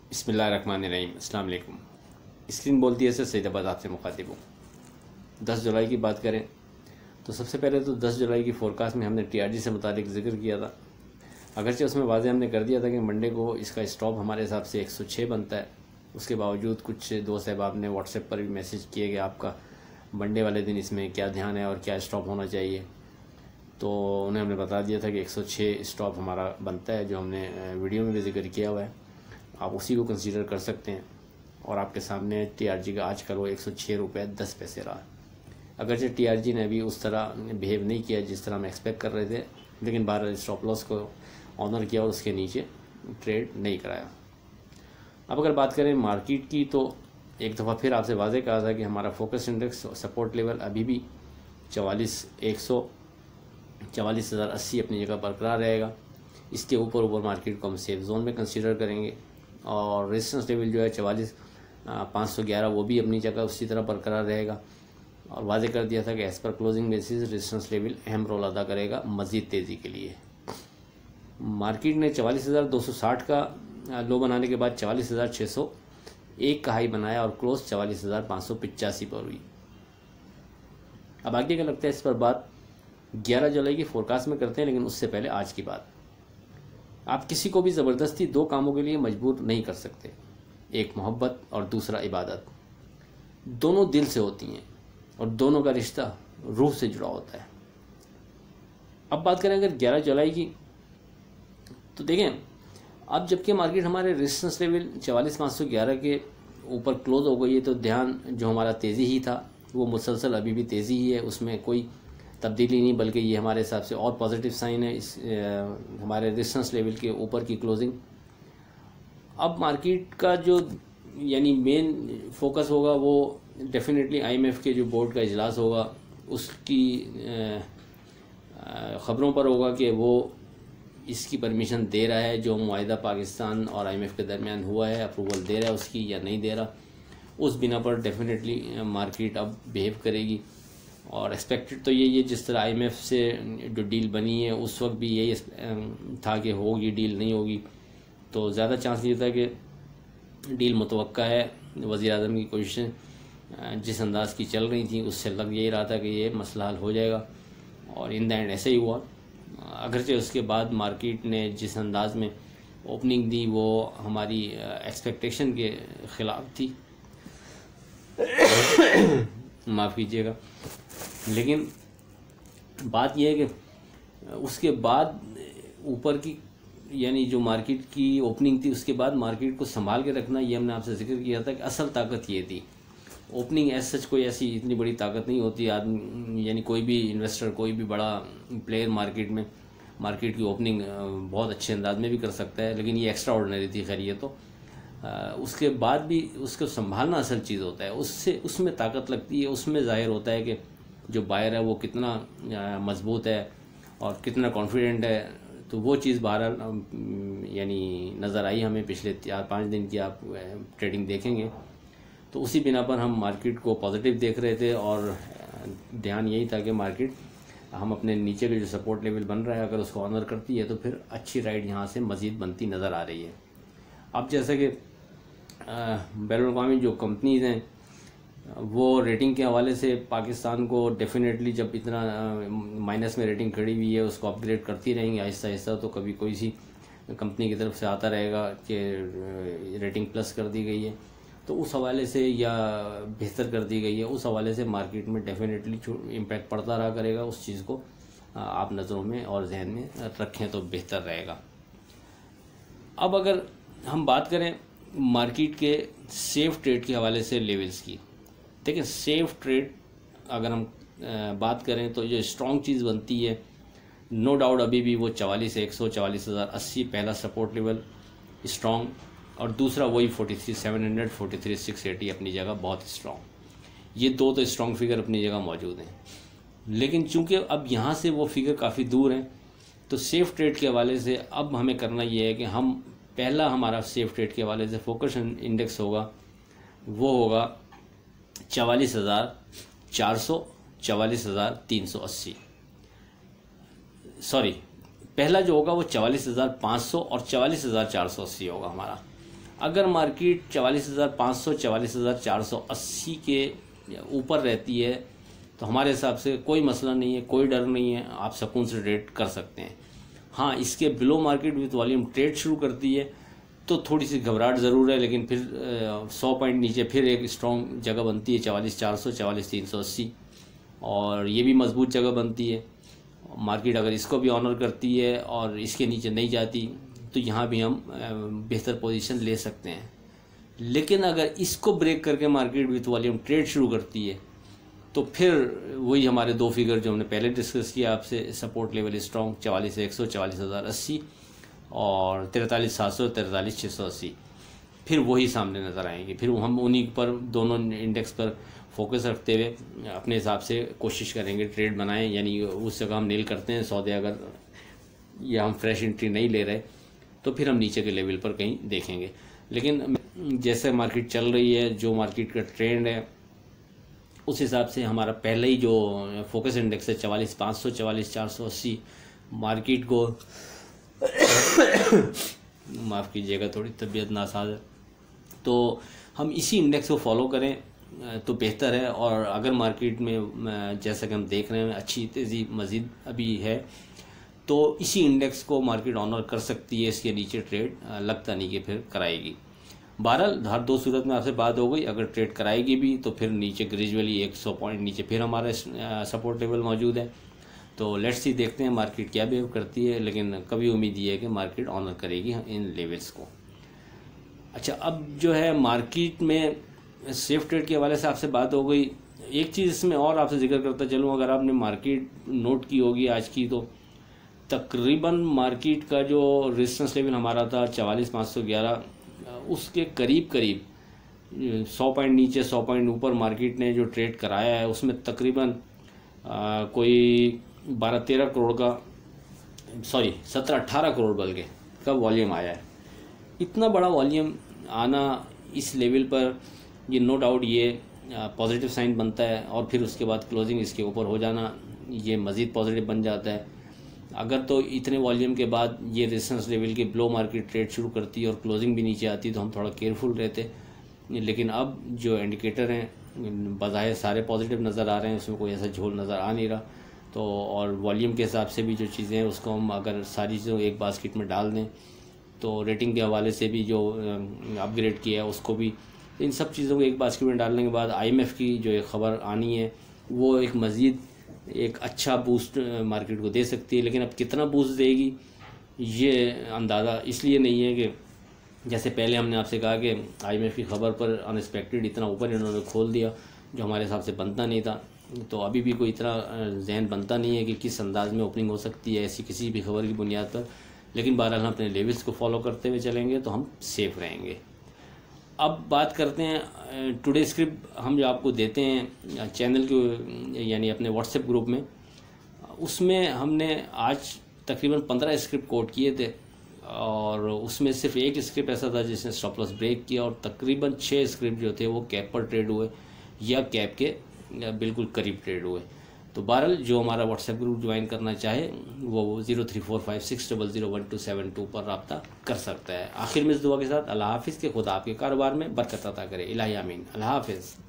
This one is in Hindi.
बिस्मिल्लाहिर्रहमानिर्रहीम। अस्सलाम वालेकुम। स्क्रीन बोलती है सर सईदाबाद आपसे मुखातिब हूँ। 10 जुलाई की बात करें तो सबसे पहले तो 10 जुलाई की फोरकास्ट में हमने टीआरजी से मुतालिक जिक्र किया था। अगरचे उसमें वाज़ेह हमने कर दिया था कि मंडे को इसका स्टॉप हमारे हिसाब से 106 बनता है। उसके बावजूद कुछ दोस्त अहबाब ने व्हाट्सएप पर भी मैसेज किए कि आपका मंडे वाले दिन इसमें क्या ध्यान है और क्या स्टॉप होना चाहिए। तो उन्हें हमने बता दिया था कि 106 स्टॉप हमारा बनता है, जो हमने वीडियो में भी जिक्र किया हुआ है। आप उसी को कंसीडर कर सकते हैं। और आपके सामने टीआरजी का आज कल वो 106 रुपये 10 पैसे रहा। अगरचे टीआरजी ने अभी उस तरह बिहेव नहीं किया जिस तरह हम एक्सपेक्ट कर रहे थे, लेकिन बहरहाल स्टॉप लॉस को ऑनर किया और उसके नीचे ट्रेड नहीं कराया। अब अगर बात करें मार्केट की, तो एक दफ़ा फिर आपसे वाज़ेह कहा था कि हमारा फोकस इंडेक्स सपोर्ट लेवल अभी भी 44,80 अपनी जगह बरकरार रहेगा। इसके ऊपर मार्केट को हम सेफ जोन में कंसीडर करेंगे। और रेजिस्टेंस लेवल जो है 44,511 वो भी अपनी जगह उसी तरह बरकरार रहेगा। और वाज़ेह कर दिया था कि as per closing basis resistance level अहम रोल अदा करेगा मज़ीद तेज़ी के लिए। मार्केट ने 44,260 का लो बनाने के बाद 44,601 का हाई बनाया और क्लोज 44,585 पर हुई। अब आगे क्या लगता है इस पर बात 11 जुलाई की फोरकास्ट में करते हैं, लेकिन उससे पहले आज की बात। आप किसी को भी ज़बरदस्ती दो कामों के लिए मजबूर नहीं कर सकते, एक मोहब्बत और दूसरा इबादत। दोनों दिल से होती हैं और दोनों का रिश्ता रूह से जुड़ा होता है। अब बात करें अगर 11 जुलाई की, तो देखें अब जबकि मार्केट हमारे रेजिस्टेंस लेवल 44,511 के ऊपर क्लोज हो गई है, तो ध्यान जो हमारा तेज़ी ही था वो मुसलसल अभी भी तेज़ी ही है, उसमें कोई तब्दीली नहीं, बल्कि ये हमारे हिसाब से और पॉजिटिव साइन है इस हमारे रेजिस्टेंस लेवल के ऊपर की क्लोजिंग। अब मार्केट का जो यानी मेन फोकस होगा वो डेफिनेटली आईएमएफ के जो बोर्ड का इजलास होगा उसकी ख़बरों पर होगा कि वो इसकी परमिशन दे रहा है, जो मुआहिदा पाकिस्तान और आईएमएफ के दरमियान हुआ है अप्रूवल दे रहा है उसकी या नहीं दे रहा। उस बिना पर डेफिनेटली मार्केट अब बिहेव करेगी। और एक्सपेक्टेड तो यही है, जिस तरह आईएमएफ से जो डील बनी है उस वक्त भी यही था कि होगी डील, नहीं होगी तो ज़्यादा चांस नहीं था कि डील मुतवक्का है। वज़ीर आज़म की कोशिशें जिस अंदाज़ की चल रही थी उससे लग यही रहा था कि ये मसला हल हो जाएगा, और इन द एंड ऐसे ही हुआ। अगरचे उसके बाद मार्केट ने जिस अंदाज में ओपनिंग दी वो हमारी एक्सपेक्टेशन के ख़िलाफ़ थी माफ़ कीजिएगा, लेकिन बात यह है कि उसके बाद ऊपर की यानी जो मार्केट की ओपनिंग थी उसके बाद मार्केट को संभाल के रखना, ये हमने आपसे जिक्र किया था कि असल ताकत ये थी। ओपनिंग एज सच कोई ऐसी इतनी बड़ी ताकत नहीं होती। आदमी यानी कोई भी इन्वेस्टर, कोई भी बड़ा प्लेयर मार्केट की ओपनिंग बहुत अच्छे अंदाज में भी कर सकता है, लेकिन ये एक्स्ट्रा ऑर्डिनरी थी। खैर ये तो उसके बाद भी उसको संभालना असल चीज़ होता है, उसमें ताकत लगती है, उसमें ज़ाहिर होता है कि जो बायर है वो कितना मजबूत है और कितना कॉन्फिडेंट है। तो वो चीज़ बहरहाल यानी नज़र आई हमें पिछले 4-5 दिन की आप ट्रेडिंग देखेंगे, तो उसी बिना पर हम मार्केट को पॉजिटिव देख रहे थे। और ध्यान यही था कि मार्केट हम अपने नीचे के जो सपोर्ट लेवल बन रहा है अगर उसको ऑनर करती है तो फिर अच्छी राइड यहाँ से मज़ीद बनती नज़र आ रही है। अब जैसे कि बैनुल-अक़वामी जो कंपनीज़ हैं वो रेटिंग के हवाले से पाकिस्तान को डेफिनेटली, जब इतना माइनस में रेटिंग खड़ी हुई है, उसको अपग्रेड करती रहेंगी आहिस्ता आहिस्ता। तो कभी कोई सी कंपनी की तरफ से आता रहेगा कि रेटिंग प्लस कर दी गई है, तो उस हवाले से या बेहतर कर दी गई है, उस हवाले से मार्केट में डेफिनेटली इम्पैक्ट पड़ता रहा करेगा। उस चीज़ को आप नज़रों में और जहन में रखें तो बेहतर रहेगा। अब अगर हम बात करें मार्केट के सेफ ट्रेड के हवाले से लेवल्स की, देखिए सेफ ट्रेड अगर हम बात करें तो जो स्ट्रॉन्ग चीज़ बनती है नो डाउट अभी भी वो 44,100 44,080 पहला सपोर्ट लेवल स्ट्रॉन्ग, और दूसरा वही 43,700 43,680 अपनी जगह बहुत स्ट्रॉन्ग। ये दो तो स्ट्रॉन्ग फिगर अपनी जगह मौजूद हैं, लेकिन चूंकि अब यहाँ से वो फिगर काफ़ी दूर हैं, तो सेफ ट्रेड के हवाले से अब हमें करना ये है कि हम पहला हमारा सेफ ट्रेड के हवाले से फोकस इंडेक्स होगा वो होगा 44,400 44,380। सॉरी, पहला जो होगा वो 44,500 और 44,480 होगा हमारा। अगर मार्केट 44,500 44,480 के ऊपर रहती है तो हमारे हिसाब से कोई मसला नहीं है, कोई डर नहीं है, आप सुकून से ट्रेड कर सकते हैं। हाँ, इसके below market with volume trade शुरू करती है तो थोड़ी सी घबराहट ज़रूर है, लेकिन फिर 100 पॉइंट नीचे फिर एक स्ट्रॉन्ग जगह बनती है 44,400 44,380, और ये भी मजबूत जगह बनती है। मार्केट अगर इसको भी ऑनर करती है और इसके नीचे नहीं जाती तो यहाँ भी हम बेहतर पोजीशन ले सकते हैं। लेकिन अगर इसको ब्रेक करके मार्केट विथ वॉल्यूम ट्रेड शुरू करती है तो फिर वही हमारे दो फिगर जो हमने पहले डिस्कस किया आपसे, सपोर्ट लेवल स्ट्रॉन्ग 44,100 44,080 और 43,700 43,680, फिर वही सामने नज़र आएंगे। फिर हम उन्हीं पर, दोनों इंडेक्स पर फोकस रखते हुए अपने हिसाब से कोशिश करेंगे ट्रेड बनाएं, यानी उस जगह हम नील करते हैं सौदे, अगर या हम फ्रेश एंट्री नहीं ले रहे तो फिर हम नीचे के लेवल पर कहीं देखेंगे। लेकिन जैसे मार्केट चल रही है, जो मार्केट का ट्रेंड है, उस हिसाब से हमारा पहले ही जो फोकस इंडेक्स है 44,500 44,480 मार्केट को माफ़ कीजिएगा, थोड़ी तबीयत नासाज है, तो हम इसी इंडेक्स को फॉलो करें तो बेहतर है। और अगर मार्केट में जैसा कि हम देख रहे हैं अच्छी तेज़ी मज़ीद अभी है तो इसी इंडेक्स को मार्केट ऑनर कर सकती है, इसके नीचे ट्रेड लगता नहीं कि फिर कराएगी। बहरहाल हर दो सूरत में आपसे बात हो गई, अगर ट्रेड कराएगी भी तो फिर नीचे ग्रेजुअली 100 पॉइंट नीचे फिर हमारा सपोर्ट लेवल मौजूद है। तो लेट्स सी, देखते हैं मार्केट क्या बिहेव करती है, लेकिन कभी उम्मीद ये है कि मार्केट ऑनर करेगी इन लेवल्स को। अच्छा, अब जो है मार्केट में सेफ ट्रेड के हवाले से आपसे बात हो गई। एक चीज़ इसमें और आपसे जिक्र करता चलूँ, अगर आपने मार्केट नोट की होगी आज की, तो तकरीबन मार्केट का जो रेजिस्टेंस लेवल हमारा था 44,511, उसके करीब 100 पॉइंट नीचे 100 पॉइंट ऊपर मार्केट ने जो ट्रेड कराया है उसमें तकरीबन कोई 12-13 करोड़ का, सॉरी 17-18 करोड़ बल्कि का वॉल्यूम आया है। इतना बड़ा वॉल्यूम आना इस लेवल पर, ये नो डाउट ये पॉजिटिव साइन बनता है, और फिर उसके बाद क्लोजिंग इसके ऊपर हो जाना ये मज़ीद पॉजिटिव बन जाता है। अगर तो इतने वॉल्यूम के बाद ये रेजिस्टेंस लेवल के बिलो मार्केट ट्रेड शुरू करती और क्लोजिंग भी नीचे आती तो हम थोड़ा केयरफुल रहते, लेकिन अब जो इंडिकेटर हैं बज़ाहिर सारे पॉजिटिव नज़र आ रहे हैं, उसमें कोई ऐसा झोल नज़र आ नहीं रहा। तो और वॉल्यूम के हिसाब से भी जो चीज़ें हैं उसको हम अगर सारी चीज़ों एक बास्केट में डाल दें तो रेटिंग के हवाले से भी जो अपग्रेड किया है उसको भी, इन सब चीज़ों को एक बास्केट में डालने के बाद IMF की जो एक ख़बर आनी है वो एक मज़ीद एक अच्छा बूस्ट मार्केट को दे सकती है। लेकिन अब कितना बूस्ट देगी ये अंदाज़ा इसलिए नहीं है कि जैसे पहले हमने आपसे कहा कि IMF की ख़बर पर अनएक्सपेक्टेड इतना ऊपर इन्होंने खोल दिया जो हमारे हिसाब से बनता नहीं था, तो अभी भी कोई इतना जहन बनता नहीं है कि किस अंदाज में ओपनिंग हो सकती है ऐसी किसी भी खबर की बुनियाद पर। लेकिन बहरहाल हम अपने लेवल्स को फॉलो करते हुए चलेंगे तो हम सेफ रहेंगे। अब बात करते हैं टुडे स्क्रिप्ट हम जो आपको देते हैं चैनल के, यानी अपने व्हाट्सएप ग्रुप में, उसमें हमने आज तकरीबन 15 स्क्रिप्ट कोट किए थे और उसमें सिर्फ एक स्क्रिप्ट ऐसा था जिसने स्टॉप लॉस ब्रेक किया और तकरीबन 6 स्क्रिप्ट जो थे वो कैप पर ट्रेड हुए या कैप के बिल्कुल करीब ट्रेड हुए। तो बहरहाल जो हमारा व्हाट्सएप ग्रुप ज्वाइन करना चाहे वो 0345600127 पर रब्ता कर सकता है। आखिर में इस दुआ के साथ अल्लाह हाफिज़ के खुदा आपके कारोबार में बरकत अता करे। इलाही आमीन। अल्लाह हाफिज़।